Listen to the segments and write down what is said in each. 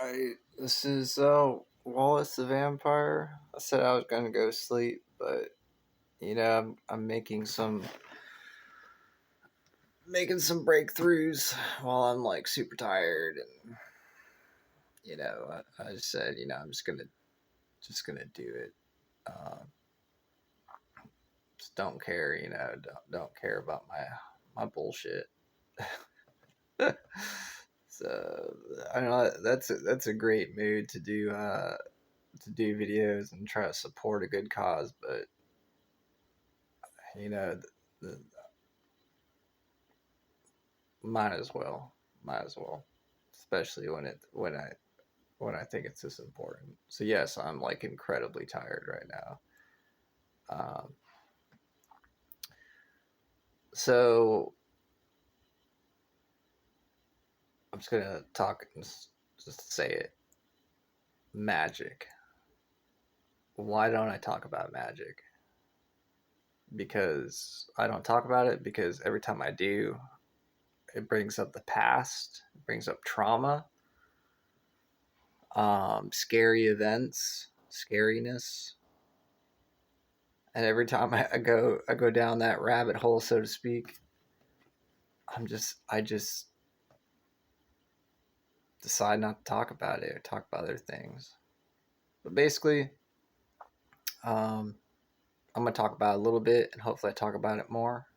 Alright, this is Wallace the Vampire. I said I was gonna go sleep, but I'm making some breakthroughs while I'm like super tired, and I just said I'm just gonna do it. Uh, just don't care, don't care about my bullshit. So I don't know. That's a great mood to do videos and try to support a good cause, but you know, the, might as well, might as well, especially when I think it's this important. So yes, I'm like incredibly tired right now. Um, so I'm just gonna talk and just say it. Magic. Why don't I talk about magic? Because I don't talk about it because every time I do, it brings up the past, it brings up trauma, scary events, scariness, and every time I go down that rabbit hole, so to speak, I just decide not to talk about it or talk about other things. But basically, um, I'm gonna talk about it a little bit, and hopefully, I talk about it more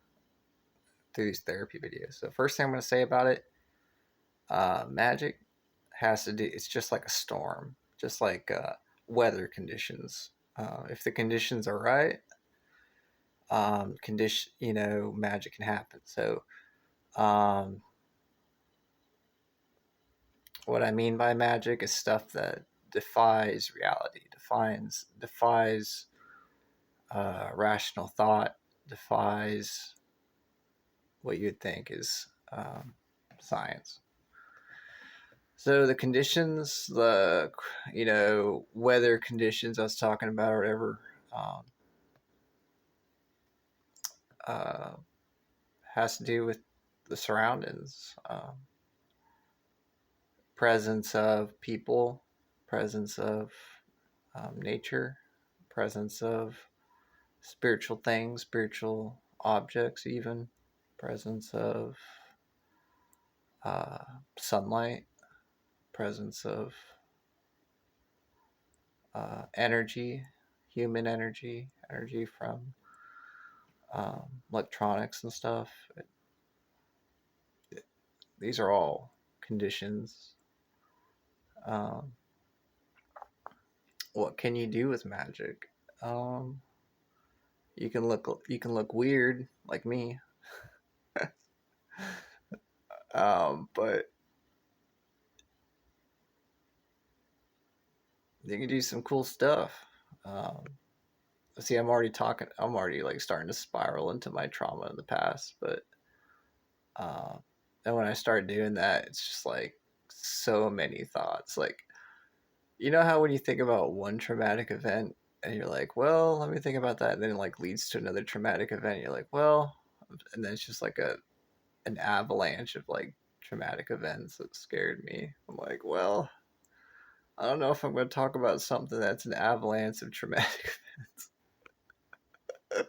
through these therapy videos. So, first thing I'm gonna say about it, magic has to do. It's just like a storm, just like weather conditions. If the conditions are right, magic can happen. So, um, what I mean by magic is stuff that defies reality, defies rational thought, defies what you'd think is science. So the conditions, the weather conditions I was talking about, or whatever, um, uh, has to do with the surroundings, presence of people, presence of nature, presence of spiritual things, spiritual objects, even presence of uh, sunlight, presence of energy, human energy, energy from electronics and stuff. These are all conditions. Um, what can you do with magic? Um, you can look weird like me, but you can do some cool stuff. Um, See, I'm already talking. I'm already like starting to spiral into my trauma in the past, but uh, and when I start doing that, it's just like so many thoughts. Like, you know how when you think about one traumatic event and you're like, well, let me think about that, and then it like leads to another traumatic event. You're like, well, and then it's just like an avalanche of like traumatic events that scared me. I'm like, well, I don't know if I'm going to talk about something that's an avalanche of traumatic events.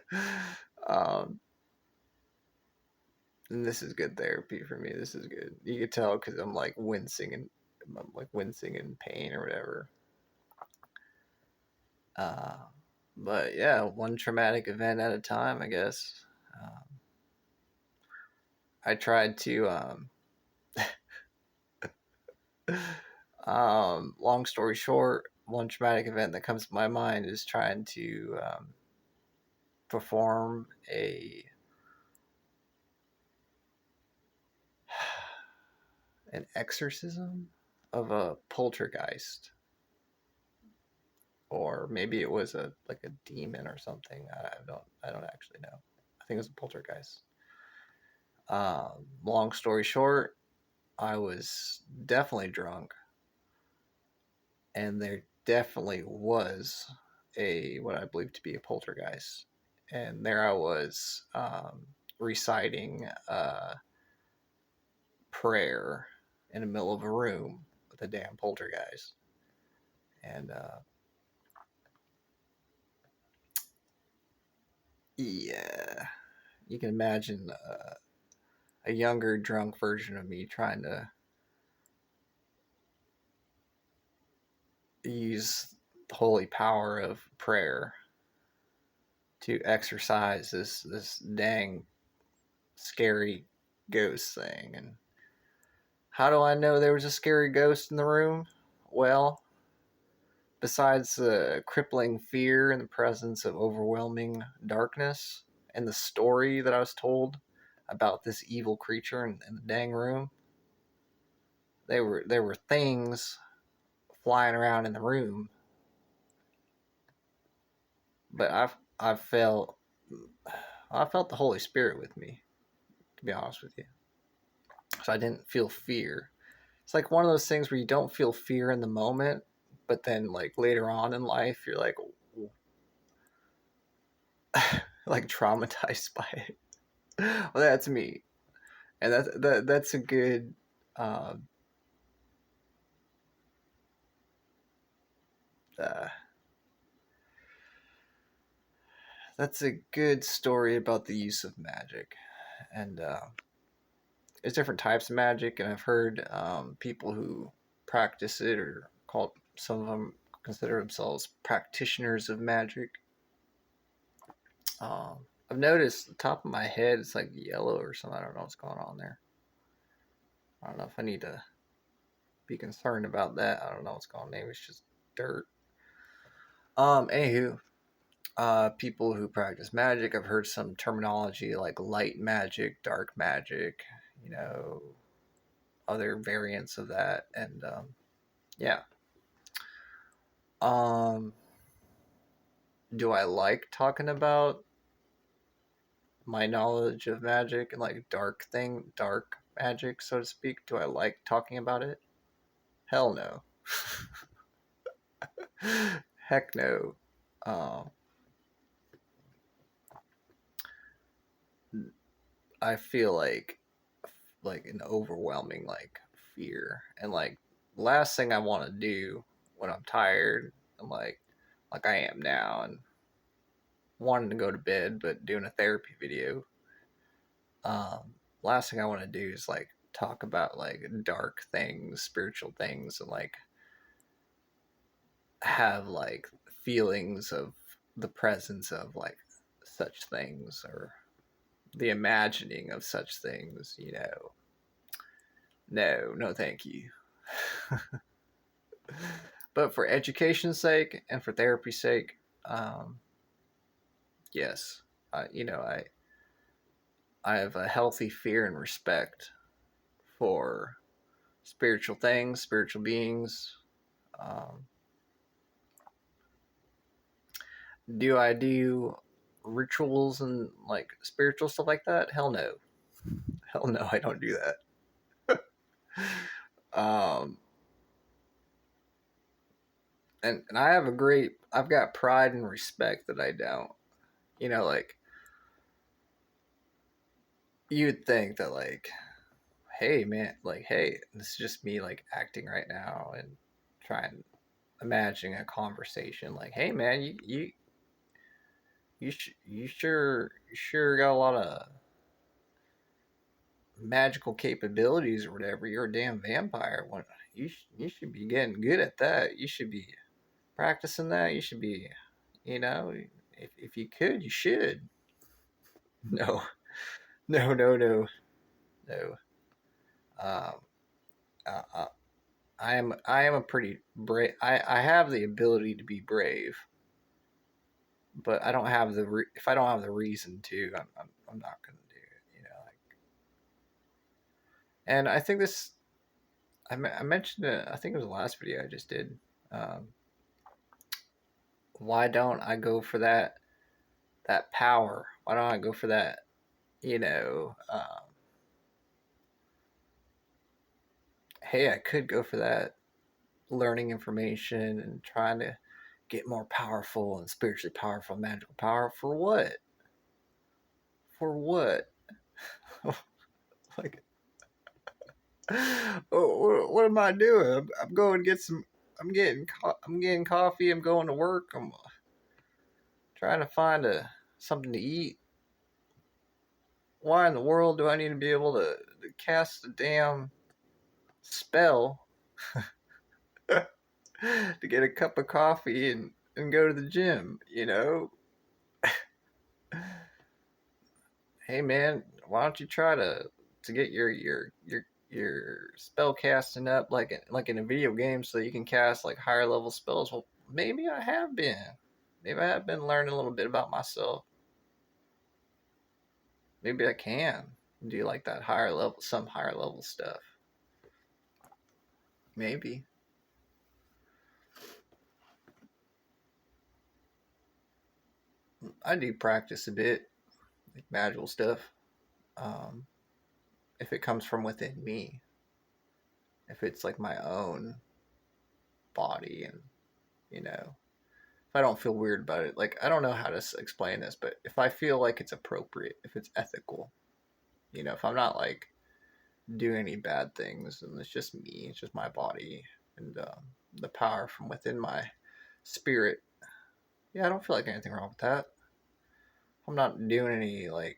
um, and this is good therapy for me. This is good. You can tell because I'm like wincing in pain or whatever. Uh, but yeah, one traumatic event at a time, I guess. Um, I tried to. Long story short, one traumatic event that comes to my mind is trying to perform a an exorcism of a poltergeist, or maybe it was a demon or something. I don't actually know. I think it was a poltergeist. Long story short, I was definitely drunk, and there definitely was a what I believe to be a poltergeist, and there I was reciting prayer in the middle of a room, with a damn poltergeist. And yeah, you can imagine a younger, drunk version of me trying to use the holy power of prayer to exorcise this dang scary ghost thing. And how do I know there was a scary ghost in the room? Well, besides the crippling fear in the presence of overwhelming darkness and the story that I was told about this evil creature in the dang room, there were things flying around in the room, but I felt the Holy Spirit with me, to be honest with you. So I didn't feel fear. It's like one of those things where you don't feel fear in the moment, but then like later on in life, you're like, like traumatized by it. Well, that's me, and that's a good. Uh, uh, that's a good story about the use of magic, and there's different types of magic, and I've heard people who practice it or call some of them consider themselves practitioners of magic. I've noticed the top of my head is like yellow or something. I don't know what's going on there. I don't know if I need to be concerned about that. I don't know what's going on. Maybe it's just dirt. Anywho, people who practice magic, I've heard some terminology like light magic, dark magic, you know, other variants of that, and yeah. Um, do I like talking about my knowledge of magic and like dark magic, so to speak? Do I like talking about it? Hell no. Heck no. Um, I feel like an overwhelming like fear, and like last thing I want to do when I'm tired and like I am now and wanting to go to bed but doing a therapy video. Last thing I want to do is like talk about like dark things, spiritual things, and like have like feelings of the presence of like such things or the imagining of such things, you know. No, no, thank you. But for education's sake and for therapy's sake, um, yes, you know, I have a healthy fear and respect for spiritual things, spiritual beings. Um, do I do rituals and like spiritual stuff like that? Hell no. Hell no, I don't do that. um, and I've got pride and respect that I don't. You know, like you'd think that like, hey man, like hey, this is just me like acting right now and trying imagining a conversation. Like, hey man, you sure got a lot of magical capabilities or whatever. You're a damn vampire. You should be getting good at that. You should be practicing that. You should be, you know, if you could, you should. No, no, no, no, no. Um, uh, uh, I am a pretty brave. I have the ability to be brave, but I don't have if I don't have the reason to, I'm not gonna do it. You know, like, and I think this I mentioned it. I think it was the last video I just did. Um, why don't I go for that power? Why don't I go for that? You know, hey, I could go for that learning information and trying to get more powerful and spiritually powerful, magical power for what? For what? Like Oh, what am I doing? I'm going to get some. I'm getting coffee. I'm going to work. I'm trying to find something to eat. Why in the world do I need to be able to cast a damn spell to get a cup of coffee and go to the gym? Hey man, why don't you try to get your spell casting up like in a video game so you can cast like higher level spells? Well, maybe I have been. Maybe I have been learning a little bit about myself. Maybe I can do like that some higher level stuff. Maybe. I do practice a bit, like magical stuff. Um, if it comes from within me, if it's like my own body, and if I don't feel weird about it, like I don't know how to explain this, but if I feel like it's appropriate, if it's ethical, if I'm not like doing any bad things, and it's just me, it's just my body, and the power from within my spirit. Yeah, I don't feel like anything wrong with that. I'm not doing any like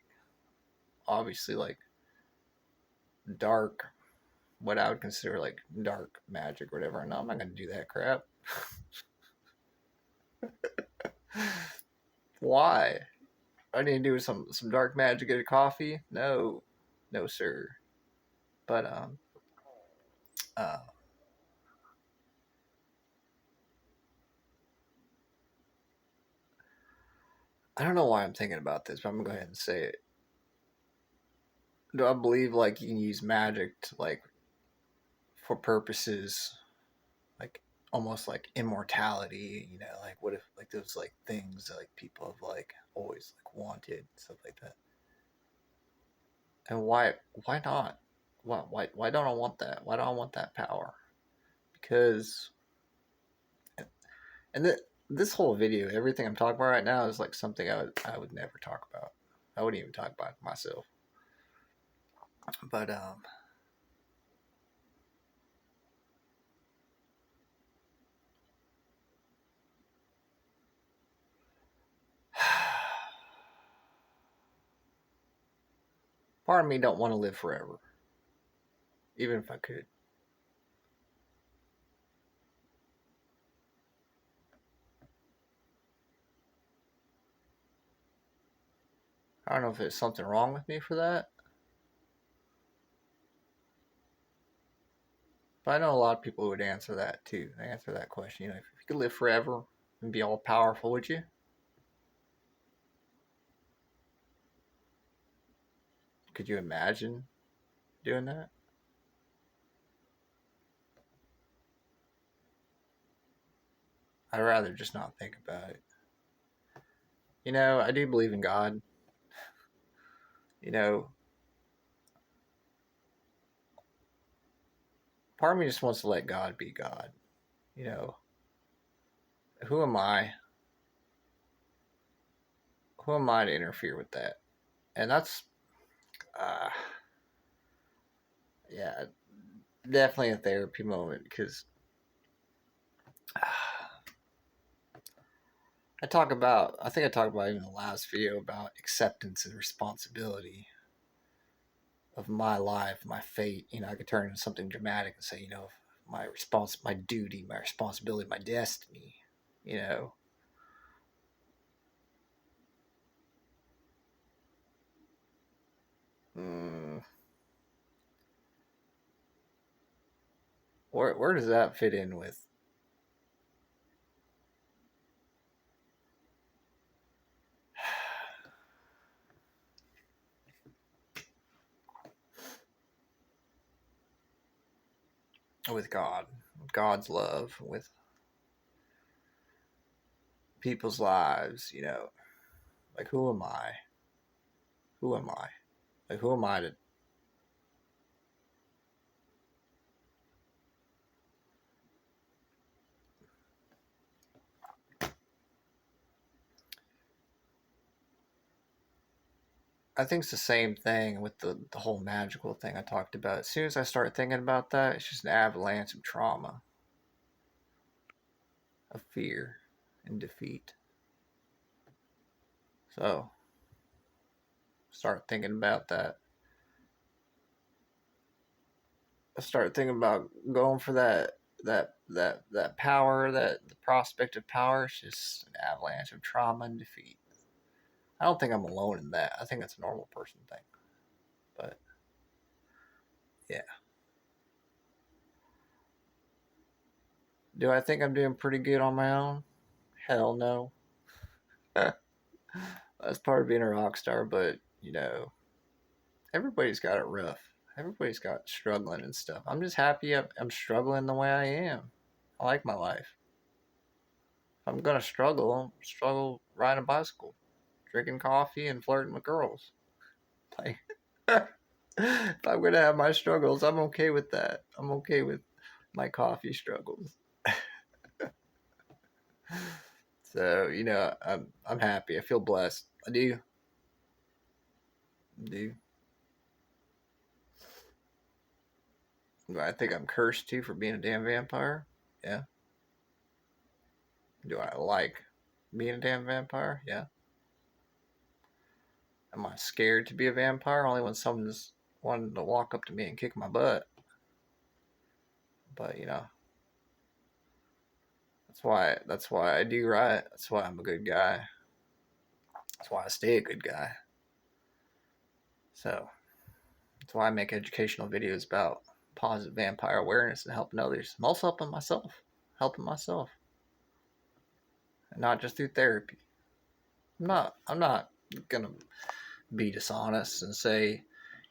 obviously like dark, what I would consider like dark magic or whatever. No, I'm not gonna do that crap. Why? I need to do some dark magic at a coffee? No, no, sir. But uh, I don't know why I'm thinking about this, but I'm gonna go ahead and say it. Do I believe like you can use magic to like for purposes like almost like immortality? Like what if like those like things that, like people have like always like wanted stuff like that. And why not? Why don't I want that? Why don't I want that power? Because and this whole video, everything I'm talking about right now is like something I would never talk about. I wouldn't even talk about myself. But part of me don't want to live forever, even if I could. I don't know if there's something wrong with me for that, but I know a lot of people would answer that too. They answer that question. If you could live forever and be all powerful, would you? Could you imagine doing that? I'd rather just not think about it. I do believe in God. You know, part of me just wants to let God be God. You know, who am I? Who am I to interfere with that? And that's, uh, yeah, definitely a therapy moment because I think I talked about even in the last video about acceptance and responsibility of my life, my fate. I could turn into something dramatic and say, my duty, my responsibility, my destiny. You know, mm, where does that fit in with God, God's love, with people's lives? Like who am I? Who am I? Like who am I to? I think it's the same thing with the whole magical thing I talked about. As soon as I start thinking about that, it's just an avalanche of trauma, of fear, and defeat. So start thinking about that. I start thinking about going for that power, that the prospect of power. It's just an avalanche of trauma and defeat. I don't think I'm alone in that. I think that's a normal person thing. But yeah. Do I think I'm doing pretty good on my own? Hell no. That's part of being a rock star, but everybody's got it rough. Everybody's got struggling and stuff. I'm just happy I'm struggling the way I am. I like my life. If I'm gonna struggle, I'll struggle riding a bicycle, drinking coffee, and flirting with girls. Like, if I'm gonna have my struggles, I'm okay with that. I'm okay with my coffee struggles. So I'm happy. I feel blessed. I do. I do. I think I'm cursed too for being a damn vampire. Yeah. Do I like being a damn vampire? Yeah. Am I scared to be a vampire? Only when someone's wanting to walk up to me and kick my butt. But that's why I do right. That's why I'm a good guy. That's why I stay a good guy. So that's why I make educational videos about positive vampire awareness and helping others. I'm also helping myself. And not just through therapy. I'm not gonna be dishonest and say,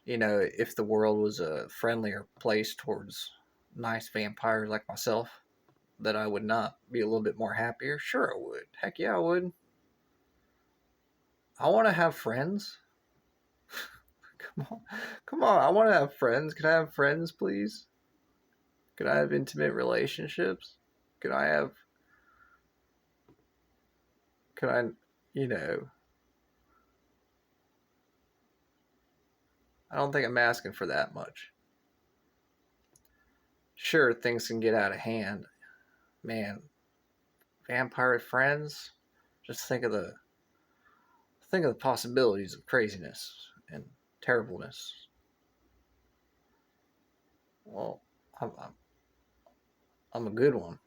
if the world was a friendlier place towards nice vampires like myself, that I would not be a little bit more happier. Sure I would. Heck yeah, I would. I want to have friends. Come on. Come on. I want to have friends. Can I have friends, please? Can I have intimate relationships? Can I have, can I, you know, I don't think I'm asking for that much. Sure, things can get out of hand. Man, vampire friends, just think of the possibilities of craziness and terribleness. Well, I'm a good one.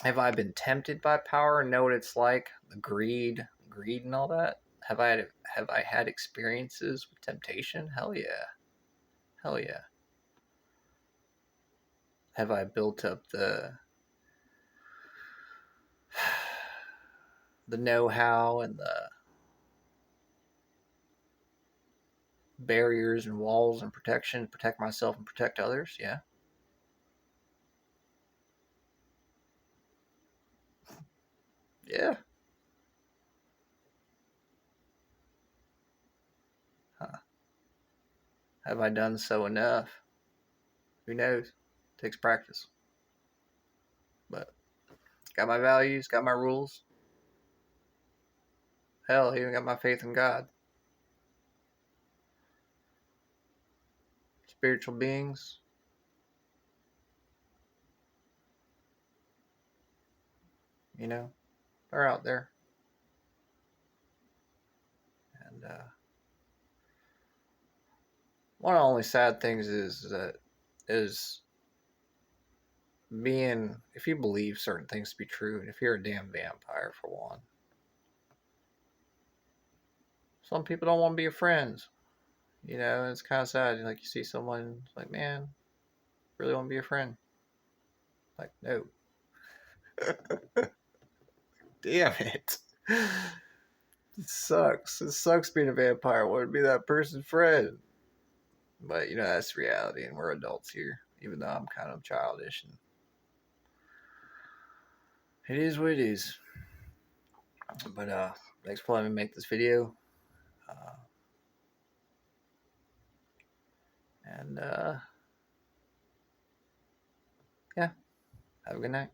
Have I been tempted by power and know what it's like? The greed and all that? Have I had experiences with temptation? Hell yeah. Hell yeah. Have I built up the know-how and the barriers and walls and protection to protect myself and protect others? Yeah. Yeah. Huh. Have I done so enough? Who knows? It takes practice. But got my values, got my rules. Hell, even got my faith in God. Spiritual beings, you know, they're out there. And one of the only sad things is being, if you believe certain things to be true, and if you're a damn vampire for one, some people don't want to be your friends. It's kind of sad. Like you see someone, it's like, man, really want to be a friend. Like, no. Damn it. It sucks. It sucks being a vampire. I want to be that person's friend. But that's reality, and we're adults here. Even though I'm kind of childish, and it is what it is. But thanks for letting me make this video. Uh, and yeah, have a good night.